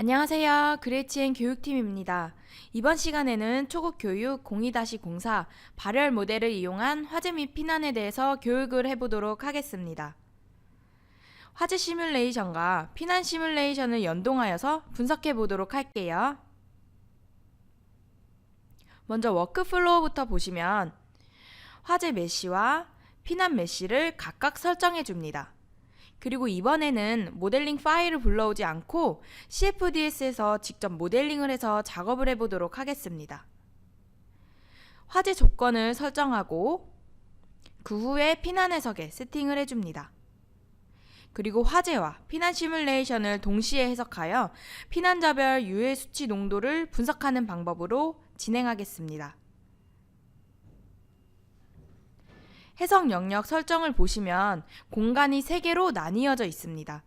안녕하세요. 그레이치엔 교육팀입니다. 이번 시간에는 초급 교육 02-04 발열 모델을 이용한 화재 및 피난에 대해서 교육을 해보도록 하겠습니다. 화재 시뮬레이션과 피난 시뮬레이션을 연동하여서 분석해 보도록 할게요. 먼저 워크플로우부터 보시면 화재 메시와 피난 메시를 각각 설정해 줍니다. 그리고 이번에는 모델링 파일을 불러오지 않고 CFDS에서 직접 모델링을 해서 작업을 해보도록 하겠습니다. 화재 조건을 설정하고 그 후에 피난 해석에 세팅을 해줍니다. 그리고 화재와 피난 시뮬레이션을 동시에 해석하여 피난자별 유해 수치 농도를 분석하는 방법으로 진행하겠습니다. 해석 영역 설정을 보시면 공간이 3개로 나뉘어져 있습니다.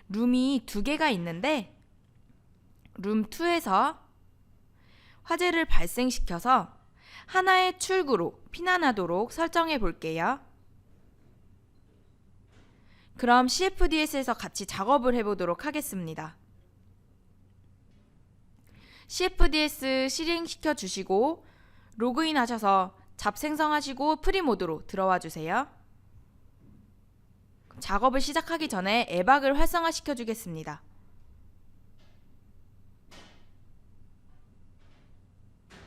룸이 2개가 있는데 룸 2에서 화재를 발생시켜서 하나의 출구로 피난하도록 설정해 볼게요. 그럼 CFDS에서 같이 작업을 해보도록 하겠습니다. CFDS 실행시켜 주시고 로그인 하셔서 잡 생성하시고 프리모드로 들어와 주세요. 작업을 시작하기 전에 에박을 활성화 시켜 주겠습니다.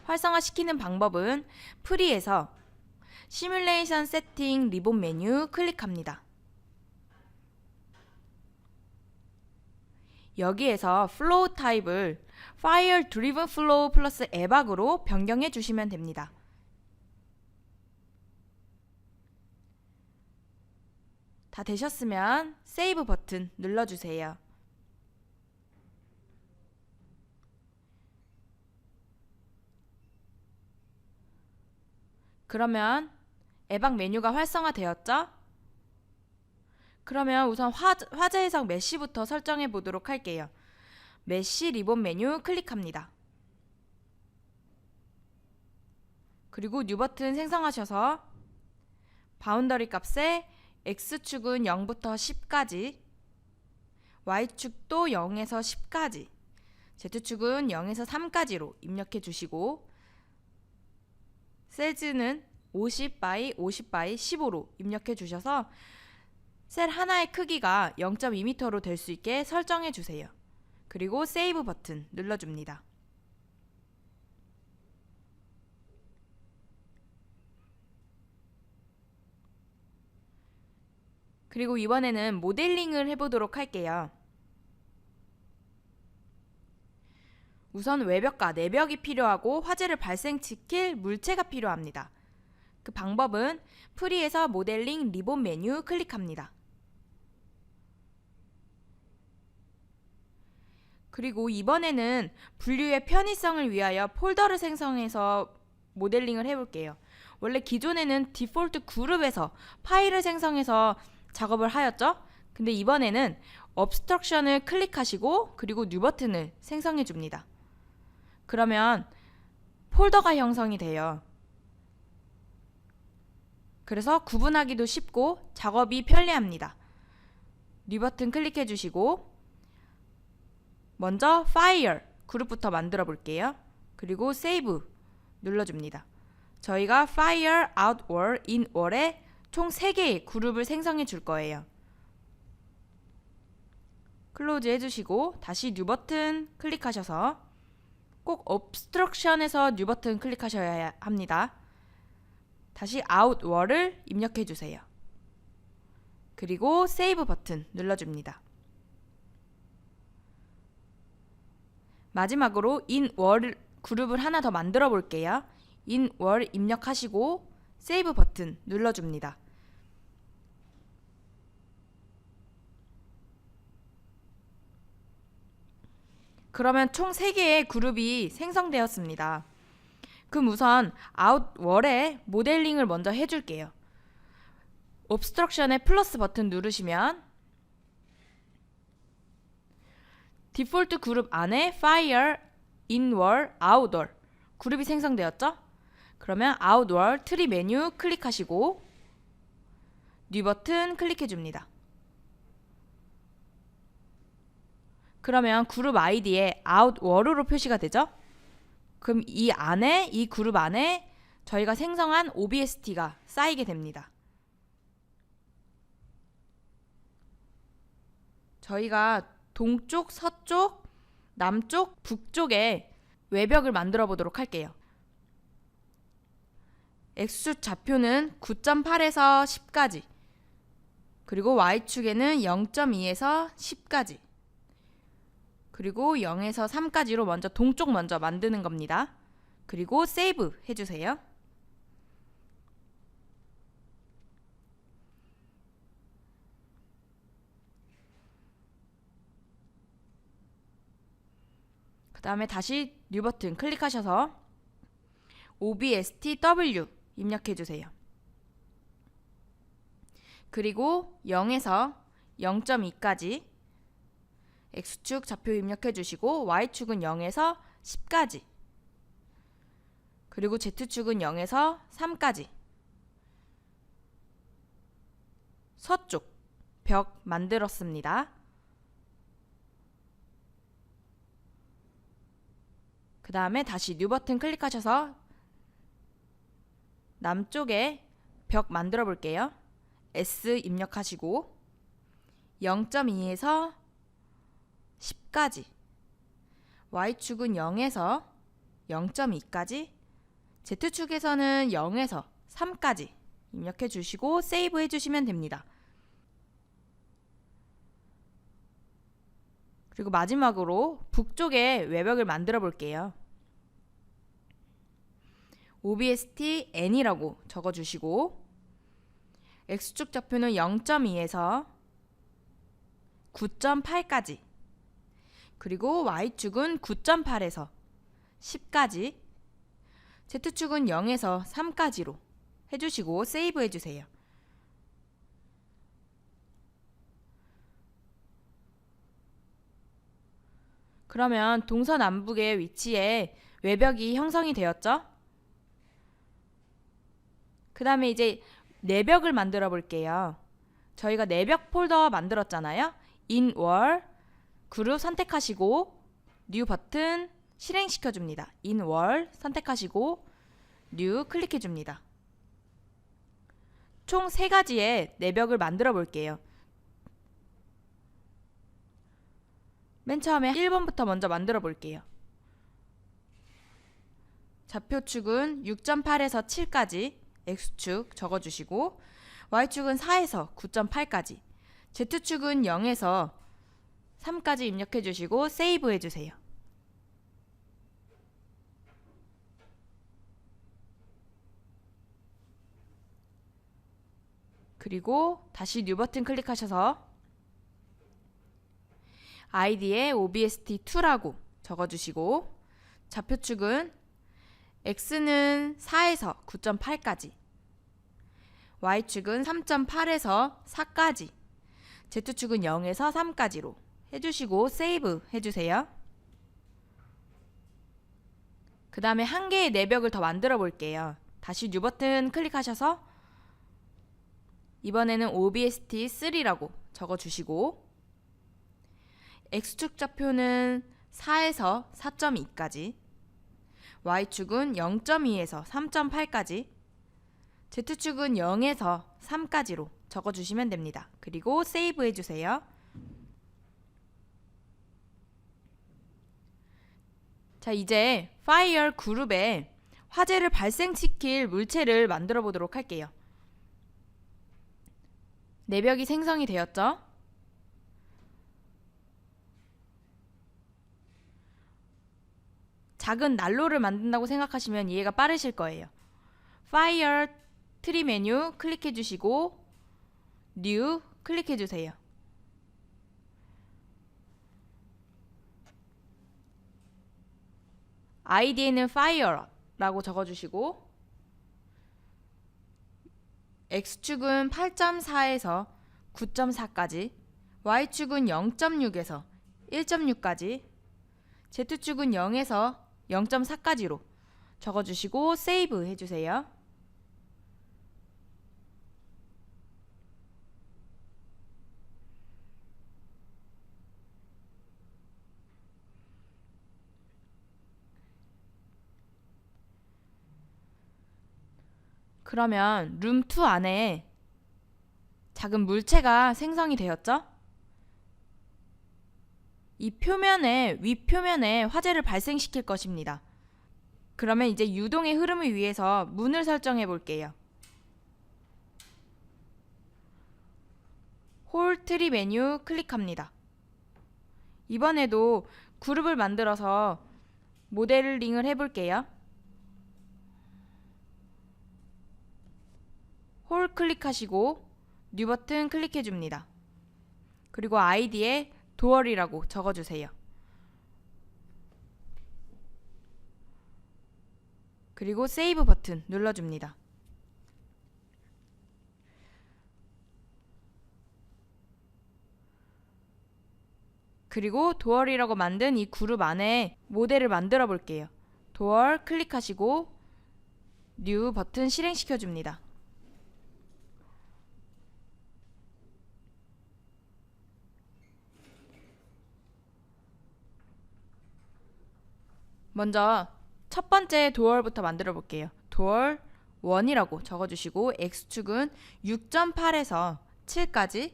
활성화 시키는 방법은 프리에서 시뮬레이션 세팅 리본 메뉴 클릭합니다. 여기에서 플로우 타입을 Fire Driven Flow 플러스 에박으로 변경해 주시면 됩니다. 다 되셨으면 세이브 버튼 눌러주세요. 그러면 에박 메뉴가 활성화되었죠? 그러면 우선 화재 해석 메시부터 설정해 보도록 할게요. 메시 리본 메뉴 클릭합니다. 그리고 뉴 버튼 생성하셔서 바운더리 값에 X축은 0부터 10까지, Y축도 0에서 10까지, Z축은 0에서 3까지로 입력해 주시고 셀즈는 50 by 50 by 15로 입력해 주셔서 셀 하나의 크기가 0.2m로 될 수 있게 설정해 주세요. 그리고 세이브 버튼 눌러줍니다. 그리고 이번에는 모델링을 해보도록 할게요. 우선 외벽과 내벽이 필요하고 화재를 발생시킬 물체가 필요합니다. 그 방법은 프리에서 모델링 리본 메뉴 클릭합니다. 그리고 이번에는 분류의 편의성을 위하여 폴더를 생성해서 모델링을 해볼게요. 원래 기존에는 디폴트 그룹에서 파일을 생성해서 작업을 하였죠? 근데 이번에는 obstruction을 클릭하시고 그리고 뉴 버튼을 생성해 줍니다. 그러면 폴더가 형성이 돼요. 그래서 구분하기도 쉽고 작업이 편리합니다. 뉴 버튼 클릭해 주시고 먼저 Fire 그룹부터 만들어 볼게요. 그리고 세이브 눌러줍니다. 저희가 Fire Out Wall, In Wall에 총 3개의 그룹을 생성해 줄 거예요. 클로즈 해주시고 다시 뉴 버튼 클릭하셔서 꼭 obstruction에서 뉴 버튼 클릭하셔야 합니다. 다시 out wall을 입력해 주세요. 그리고 세이브 버튼 눌러줍니다. 마지막으로 in wall 그룹을 하나 더 만들어 볼게요. in wall 입력하시고 세이브 버튼 눌러줍니다. 그러면 총 3개의 그룹이 생성되었습니다. 그럼 우선 아웃월에 모델링을 먼저 해줄게요. obstruction의 플러스 버튼 누르시면 디폴트 그룹 안에 Fire, In-Wall, Out-Wall 그룹이 생성되었죠? 그러면 Out-Wall 트리 메뉴 클릭하시고 뉴 버튼 클릭해 줍니다. 그러면 그룹 아이디에 out월로 표시가 되죠? 그럼 이 그룹 안에 저희가 생성한 OBST가 쌓이게 됩니다. 저희가 동쪽, 서쪽, 남쪽, 북쪽에 외벽을 만들어 보도록 할게요. X축 좌표는 9.8에서 10까지, 그리고 Y축에는 0.2에서 10까지, 그리고 0에서 3까지로 먼저 동쪽 먼저 만드는 겁니다. 그리고 세이브 해주세요. 그 다음에 다시 뉴 버튼 클릭하셔서 OBSTW 입력해주세요. 그리고 0에서 0.2까지 X축 좌표 입력해주시고 Y축은 0에서 10까지, 그리고 Z축은 0에서 3까지. 서쪽 벽 만들었습니다. 그 다음에 다시 뉴 버튼 클릭하셔서 남쪽에 벽 만들어 볼게요. S 입력하시고 0.2에서 10까지, Y축은 0에서 0.2까지, Z축에서는 0에서 3까지 입력해 주시고 세이브 해주시면 됩니다. 그리고 마지막으로 북쪽에 외벽을 만들어 볼게요. OBST N이라고 적어주시고 X축 좌표는 0.2에서 9.8까지, 그리고 Y축은 9.8에서 10까지, Z축은 0에서 3까지로 해주시고 세이브 해주세요. 그러면 동서남북의 위치에 외벽이 형성이 되었죠? 그 다음에 이제 내벽을 만들어 볼게요. 저희가 내벽 폴더 만들었잖아요. In wall 그룹 선택하시고 New 버튼 실행시켜 줍니다. In wall 선택하시고 New 클릭해 줍니다. 총 3가지의 내벽을 만들어 볼게요. 맨 처음에 1번부터 먼저 만들어 볼게요. 좌표축은 6.8에서 7까지 X축 적어주시고 Y축은 4에서 9.8까지, Z축은 0에서 3까지 입력해 주시고 세이브 해주세요. 그리고 다시 뉴 버튼 클릭하셔서 아이디에 OBST2라고 적어주시고 좌표축은 X는 4에서 9.8까지, Y축은 3.8에서 4까지, Z축은 0에서 3까지로 해주시고 세이브 해주세요. 그 다음에 한 개의 내벽을 더 만들어 볼게요. 다시 뉴 버튼 클릭하셔서 이번에는 OBST3라고 적어주시고 X축 좌표는 4에서 4.2까지, Y축은 0.2에서 3.8까지, Z축은 0에서 3까지로 적어주시면 됩니다. 그리고 세이브 해주세요. 자, 이제 파이어 그룹에 화재를 발생시킬 물체를 만들어 보도록 할게요. 내벽이 생성이 되었죠? 작은 난로를 만든다고 생각하시면 이해가 빠르실 거예요. 파이어 트리 메뉴 클릭해 주시고 New 클릭해 주세요. 아이디에는 Fire라고 적어주시고 X축은 8.4에서 9.4까지, Y축은 0.6에서 1.6까지, Z축은 0에서 0.4까지로 적어주시고 세이브 해주세요. 그러면 룸2 안에 작은 물체가 생성이 되었죠? 이 표면에, 윗표면에 화재를 발생시킬 것입니다. 그러면 이제 유동의 흐름을 위해서 문을 설정해 볼게요. 홀 트리 메뉴 클릭합니다. 이번에도 그룹을 만들어서 모델링을 해볼게요. 홀 클릭하시고 뉴 버튼 클릭해줍니다. 그리고 아이디에 도어리라고 적어주세요. 그리고 세이브 버튼 눌러줍니다. 그리고 도어리라고 만든 이 그룹 안에 모델을 만들어 볼게요. 도어 클릭하시고 뉴 버튼 실행시켜 줍니다. 먼저 첫 번째 도어부터 만들어 볼게요. 도어 1이라고 적어주시고 X축은 6.8에서 7까지,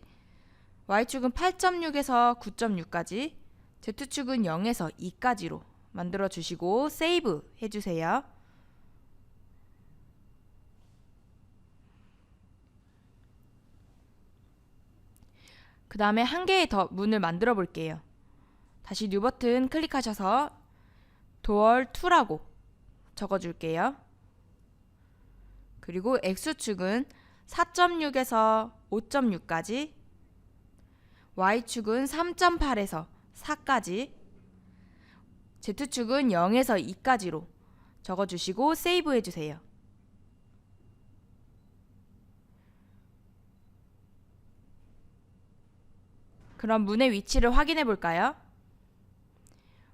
Y축은 8.6에서 9.6까지, Z축은 0에서 2까지로 만들어 주시고 세이브 해주세요. 그 다음에 한 개의 더 문을 만들어 볼게요. 다시 뉴 버튼 클릭하셔서 도어 2라고 적어줄게요. 그리고 X축은 4.6에서 5.6까지, Y축은 3.8에서 4까지, Z축은 0에서 2까지로 적어주시고 세이브 해주세요. 그럼 문의 위치를 확인해 볼까요?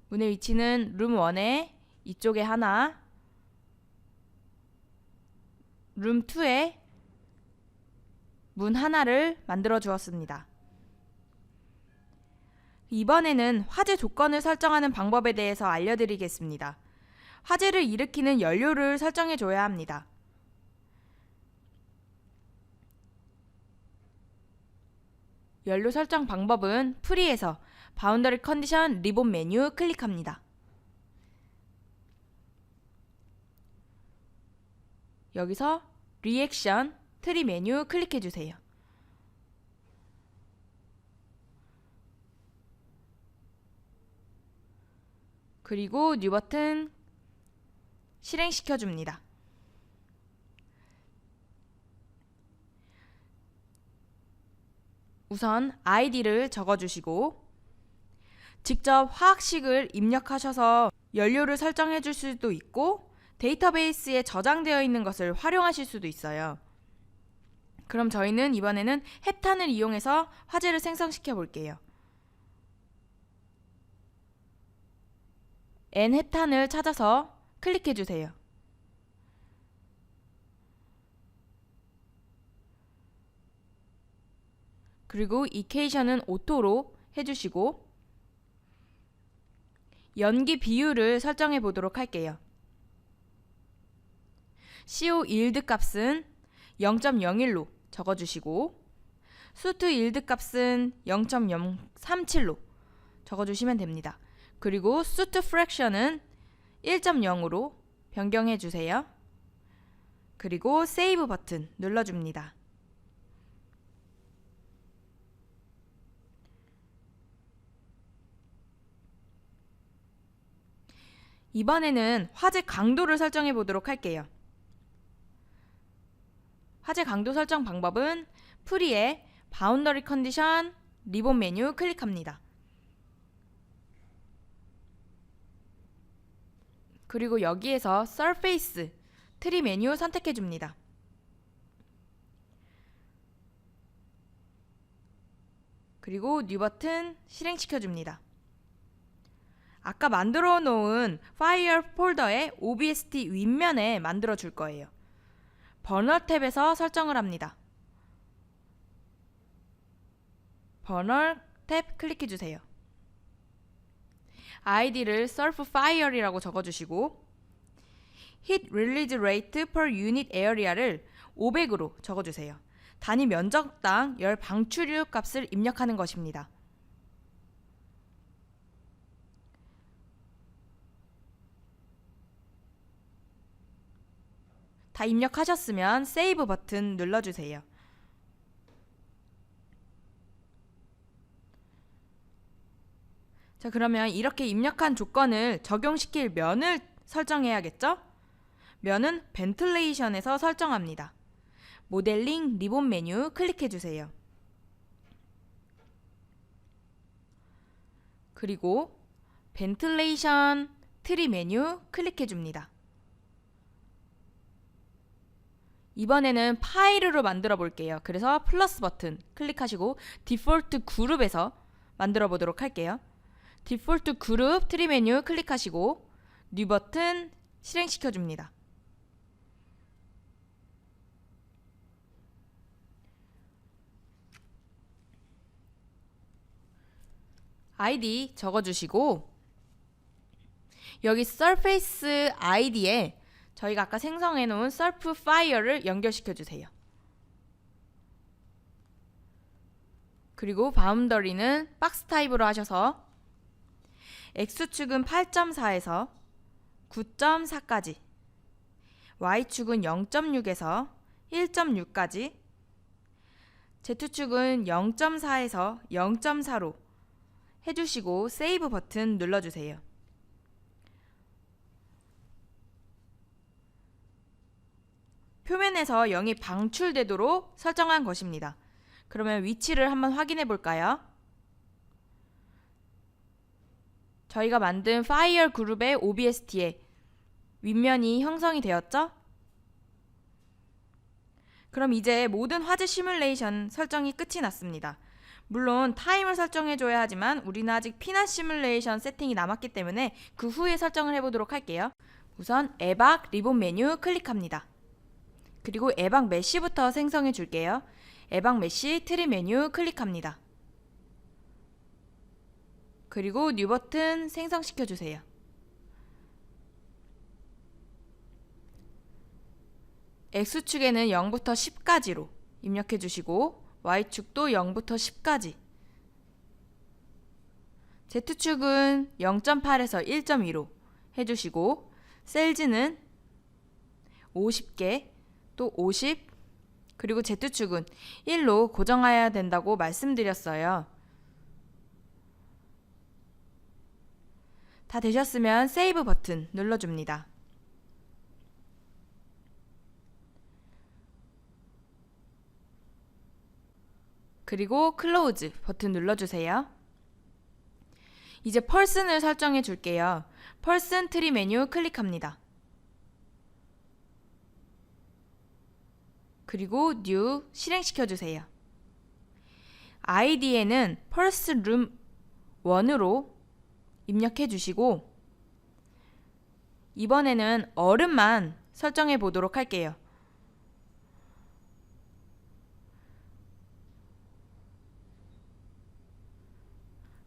문의 위치는 룸 1에 이쪽에 하나, 룸 2에 문 하나를 만들어 주었습니다. 이번에는 화재 조건을 설정하는 방법에 대해서 알려드리겠습니다. 화재를 일으키는 연료를 설정해 줘야 합니다. 연료 설정 방법은 프리에서 바운더리 컨디션 리본 메뉴 클릭합니다. 여기서 리액션 트리 메뉴 클릭해 주세요. 그리고 뉴 버튼 실행시켜 줍니다. 우선 아이디를 적어주시고 직접 화학식을 입력하셔서 연료를 설정해 줄 수도 있고 데이터베이스에 저장되어 있는 것을 활용하실 수도 있어요. 그럼 저희는 이번에는 헵탄을 이용해서 화재를 생성시켜 볼게요. N헵탄을 찾아서 클릭해 주세요. 그리고 이케이션은 오토로 해주시고 연기 비율을 설정해 보도록 할게요. CO 일드 값은 0.01로 적어주시고 수트 일드 값은 0.037로 적어주시면 됩니다. 그리고 수트 프랙션은 1.0으로 변경해 주세요. 그리고 세이브 버튼 눌러줍니다. 이번에는 화재 강도를 설정해 보도록 할게요. 화재 강도 설정 방법은 프리에 바운더리 컨디션 리본 메뉴 클릭합니다. 그리고 여기에서 서페이스 트리 메뉴 선택해 줍니다. 그리고 뉴 버튼 실행시켜 줍니다. 아까 만들어 놓은 파일 폴더의 OBST 윗면에 만들어 줄 거예요. 버너 탭에서 설정을 합니다. 버너 탭 클릭해 주세요. 아이디를 surf fire이라고 적어주시고 Heat Release Rate per Unit Area를 500으로 적어주세요. 단위 면적당 열 방출유 값을 입력하는 것입니다. 다 입력하셨으면 세이브 버튼 눌러주세요. 자, 그러면 이렇게 입력한 조건을 적용시킬 면을 설정해야겠죠? 면은 벤틀레이션에서 설정합니다. 모델링 리본 메뉴 클릭해주세요. 그리고 벤틀레이션 트리 메뉴 클릭해줍니다. 이번에는 파일으로 만들어 볼게요. 그래서 플러스 버튼 클릭하시고 디폴트 그룹에서 만들어 보도록 할게요. 디폴트 그룹 트리 메뉴 클릭하시고 뉴 버튼 실행시켜 줍니다. 아이디 적어주시고 여기 서페이스 아이디에 저희가 아까 생성해 놓은 서프 파이어를 연결시켜 주세요. 그리고 바운더리는 박스 타입으로 하셔서 X축은 8.4에서 9.4까지, Y축은 0.6에서 1.6까지, Z축은 0.4에서 0.4로 해주시고 세이브 버튼 눌러주세요. 표면에서 0이 방출되도록 설정한 것입니다. 그러면 위치를 한번 확인해 볼까요? 저희가 만든 파이어 그룹의 OBST에 윗면이 형성이 되었죠? 그럼 이제 모든 화재 시뮬레이션 설정이 끝이 났습니다. 물론 타임을 설정해줘야 하지만 우리는 아직 피난 시뮬레이션 세팅이 남았기 때문에 그 후에 설정을 해보도록 할게요. 우선 에박 리본 메뉴 클릭합니다. 그리고 에박 메쉬부터 생성해 줄게요. 에박 메쉬 트리 메뉴 클릭합니다. 그리고 뉴 버튼 생성시켜 주세요. X축에는 0부터 10까지로 입력해 주시고 Y축도 0부터 10까지, Z축은 0.8에서 1.2로 해주시고 셀즈는 50개, 또 50, 그리고 Z축은 1로 고정해야 된다고 말씀드렸어요. 다 되셨으면 세이브 버튼 눌러줍니다. 그리고 클로즈 버튼 눌러주세요. 이제 펄슨을 설정해 줄게요. 펄슨 트리 메뉴 클릭합니다. 그리고 뉴 실행시켜 주세요. 아이디에는 펄스 룸 1으로 입력해 주시고 이번에는 얼음만 설정해 보도록 할게요.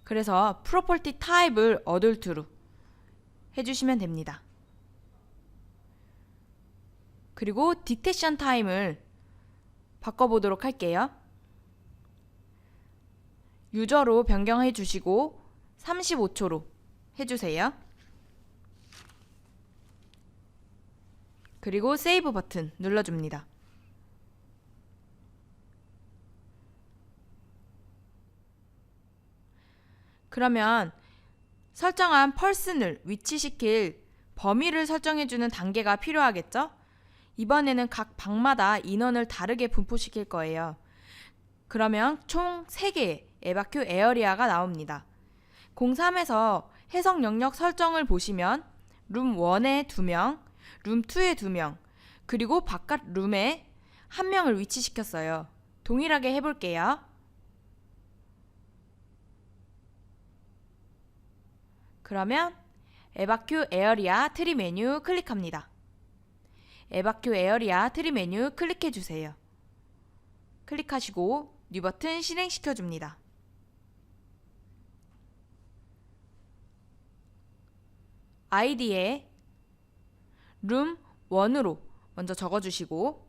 그래서 프로퍼티 타입을 어덜트로 해주시면 됩니다. 그리고 디텍션 타임을 바꿔보도록 할게요. 유저로 변경해 주시고 35초로 해주세요. 그리고 세이브 버튼 눌러줍니다. 그러면 설정한 펄슨을 위치시킬 범위를 설정해주는 단계가 필요하겠죠? 이번에는 각 방마다 인원을 다르게 분포시킬 거예요. 그러면 총 3개의 에바큐 에어리아가 나옵니다. 03에서 해석 영역 설정을 보시면 룸 1에 2명, 룸 2에 2명, 그리고 바깥 룸에 1명을 위치시켰어요. 동일하게 해볼게요. 그러면 에바큐 에어리아 트리 메뉴 클릭합니다. 에바큐 에어리아 트리 메뉴 클릭해 주세요. 클릭하시고 뉴 버튼 실행시켜 줍니다. 아이디에 룸 1으로 먼저 적어주시고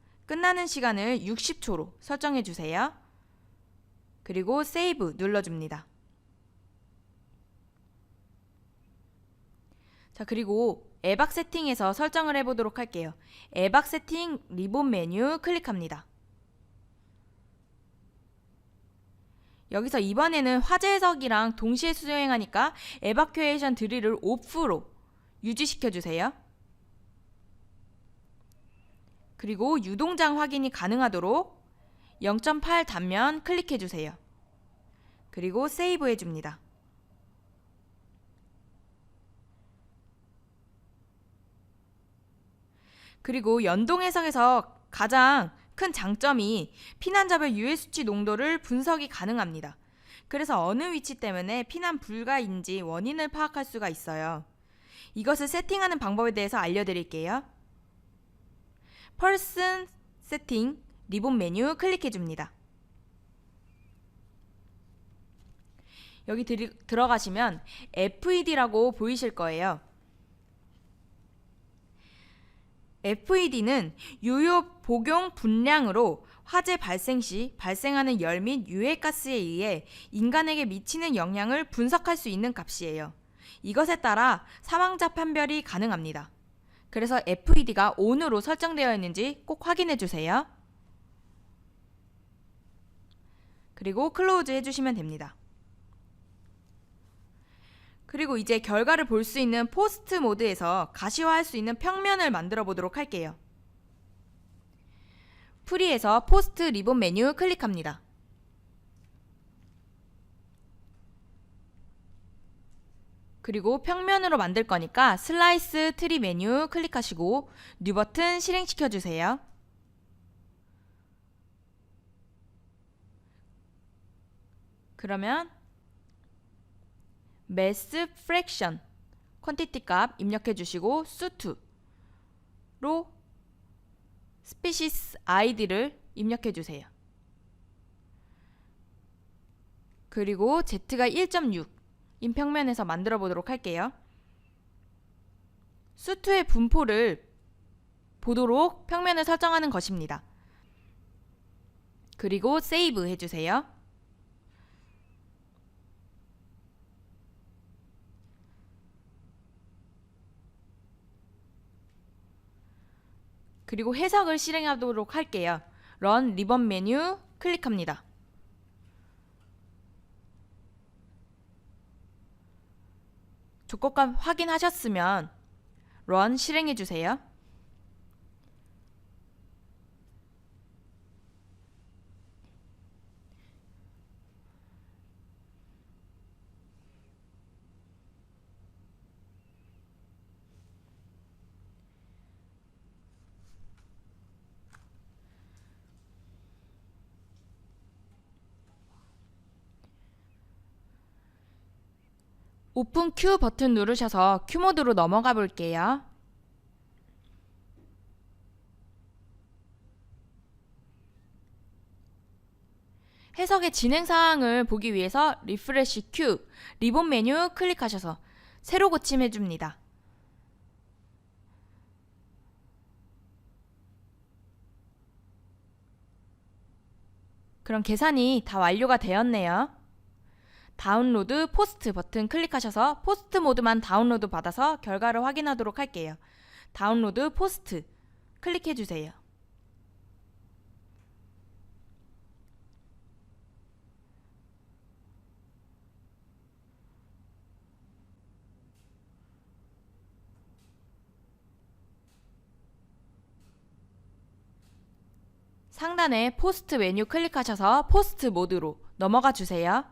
끝나는 시간을 60초로 설정해 주세요. 그리고 세이브 눌러줍니다. 자, 그리고 에박 세팅에서 설정을 해보도록 할게요. 에박 세팅 리본 메뉴 클릭합니다. 여기서 이번에는 화재 해석이랑 동시에 수행하니까 에바큐에이션 드릴을 오프로 유지시켜주세요. 그리고 유동장 확인이 가능하도록 0.8 단면 클릭해주세요. 그리고 세이브 해줍니다. 그리고 연동 해석에서 가장 큰 장점이 피난자별 유해 수치 농도를 분석이 가능합니다. 그래서 어느 위치 때문에 피난 불가인지 원인을 파악할 수가 있어요. 이것을 세팅하는 방법에 대해서 알려드릴게요. Person 세팅 리본 메뉴 클릭해줍니다. 여기 들어가시면 FED라고 보이실 거예요. FED는 유효 복용 분량으로 화재 발생 시 발생하는 열 및 유해가스에 의해 인간에게 미치는 영향을 분석할 수 있는 값이에요. 이것에 따라 사망자 판별이 가능합니다. 그래서 FED가 ON으로 설정되어 있는지 꼭 확인해 주세요. 그리고 클로즈 해주시면 됩니다. 그리고 이제 결과를 볼 수 있는 포스트 모드에서 가시화할 수 있는 평면을 만들어 보도록 할게요. 프리에서 포스트 리본 메뉴 클릭합니다. 그리고 평면으로 만들 거니까 슬라이스 트리 메뉴 클릭하시고 뉴 버튼 실행시켜 주세요. 그러면 매스 프랙션 퀀티티 값 입력해 주시고 수트로 스피시스 아이디를 입력해 주세요. 그리고 Z가 1.6인 평면에서 만들어 보도록 할게요. 수트의 분포를 보도록 평면을 설정하는 것입니다. 그리고 세이브 해주세요. 그리고 해석을 실행하도록 할게요. 런 리본 메뉴 클릭합니다. 조건값 확인하셨으면 런 실행해 주세요. 오픈 큐 버튼 누르셔서 큐 모드로 넘어가 볼게요. 해석의 진행 사항을 보기 위해서 리프레시 큐 리본 메뉴 클릭하셔서 새로 고침해 줍니다. 그럼 계산이 다 완료가 되었네요. 다운로드 포스트 버튼 클릭하셔서 포스트 모드만 다운로드 받아서 결과를 확인하도록 할게요. 다운로드 포스트 클릭해 주세요. 상단에 포스트 메뉴 클릭하셔서 포스트 모드로 넘어가 주세요.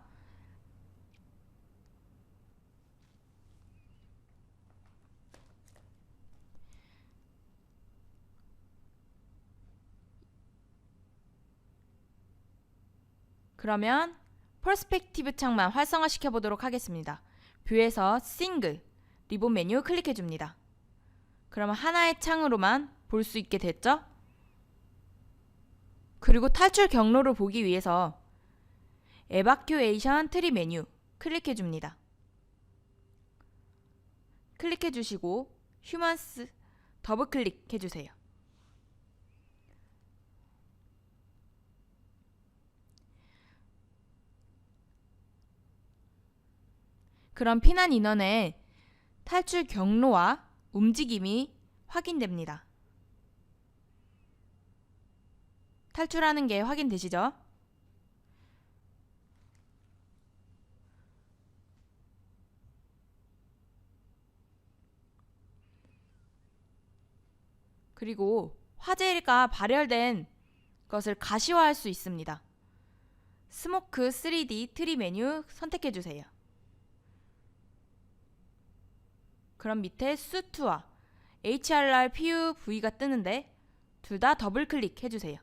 그러면 퍼스펙티브 창만 활성화 시켜 보도록 하겠습니다. 뷰에서 싱글 리본 메뉴 클릭해 줍니다. 그러면 하나의 창으로만 볼 수 있게 됐죠? 그리고 탈출 경로를 보기 위해서 에바큐에이션 트리 메뉴 클릭해 줍니다. 클릭해 주시고 휴먼스 더블 클릭해 주세요. 그럼 피난 인원의 탈출 경로와 움직임이 확인됩니다. 탈출하는 게 확인되시죠? 그리고 화재가 발열된 것을 가시화할 수 있습니다. 스모크 3D 트리 메뉴 선택해 주세요. 그럼 밑에 수트와 HRR PUV가 뜨는데 둘 다 더블 클릭해 주세요.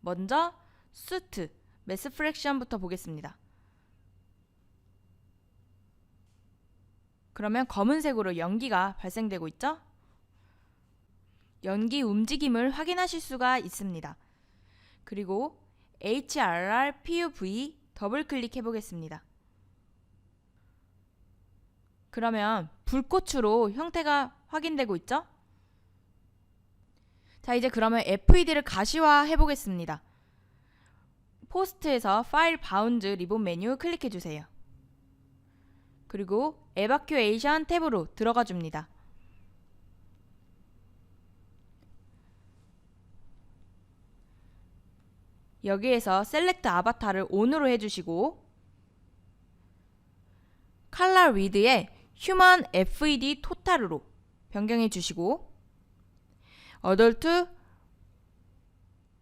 먼저 수트 매스 프랙션부터 보겠습니다. 그러면 검은색으로 연기가 발생되고 있죠? 연기 움직임을 확인하실 수가 있습니다. 그리고 HRR PUV 더블 클릭해 보겠습니다. 그러면 불꽃으로 형태가 확인되고 있죠? 자, 이제 그러면 FED를 가시화해 보겠습니다. 포스트에서 파일 바운드 리본 메뉴 클릭해 주세요. 그리고 에바큐에이션 탭으로 들어가 줍니다. 여기에서 셀렉트 아바타를 ON으로 해주시고 컬러 위드에 휴먼 FED 토탈로 변경해 주시고 어덜트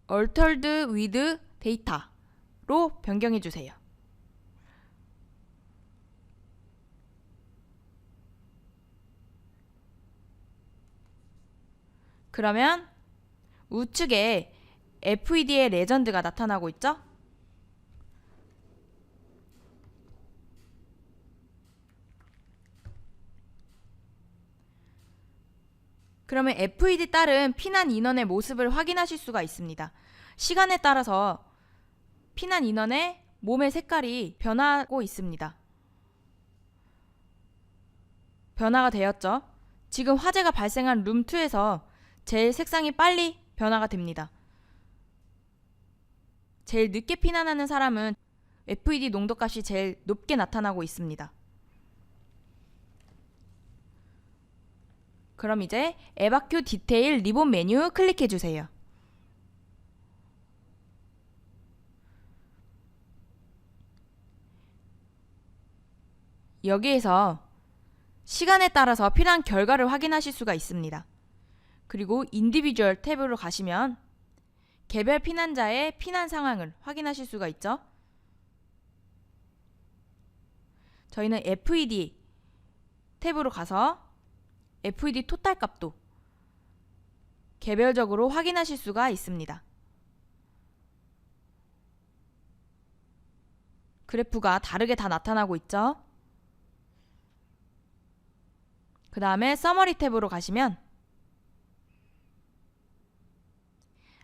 얼터드 위드 데이터로 변경해 주세요. 그러면 우측에 FED의 레전드가 나타나고 있죠? 그러면 FED 따른 피난 인원의 모습을 확인하실 수가 있습니다. 시간에 따라서 피난 인원의 몸의 색깔이 변하고 있습니다. 변화가 되었죠? 지금 화재가 발생한 룸2에서 제일 색상이 빨리 변화가 됩니다. 제일 늦게 피난하는 사람은 FED 농도값이 제일 높게 나타나고 있습니다. 그럼 이제 에바큐 디테일 리본 메뉴 클릭해 주세요. 여기에서 시간에 따라서 필요한 결과를 확인하실 수가 있습니다. 그리고 인디비주얼 탭으로 가시면 개별 피난자의 피난 상황을 확인하실 수가 있죠. 저희는 FED 탭으로 가서 FED 토탈 값도 개별적으로 확인하실 수가 있습니다. 그래프가 다르게 다 나타나고 있죠. 그 다음에 서머리 탭으로 가시면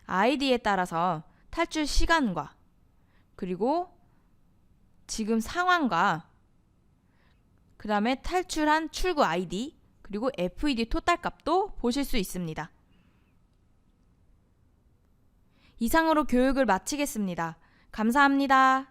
아이디에 따라서 탈출 시간과 그리고 지금 상황과 그 다음에 탈출한 출구 아이디 그리고 FED 토탈 값도 보실 수 있습니다. 이상으로 교육을 마치겠습니다. 감사합니다.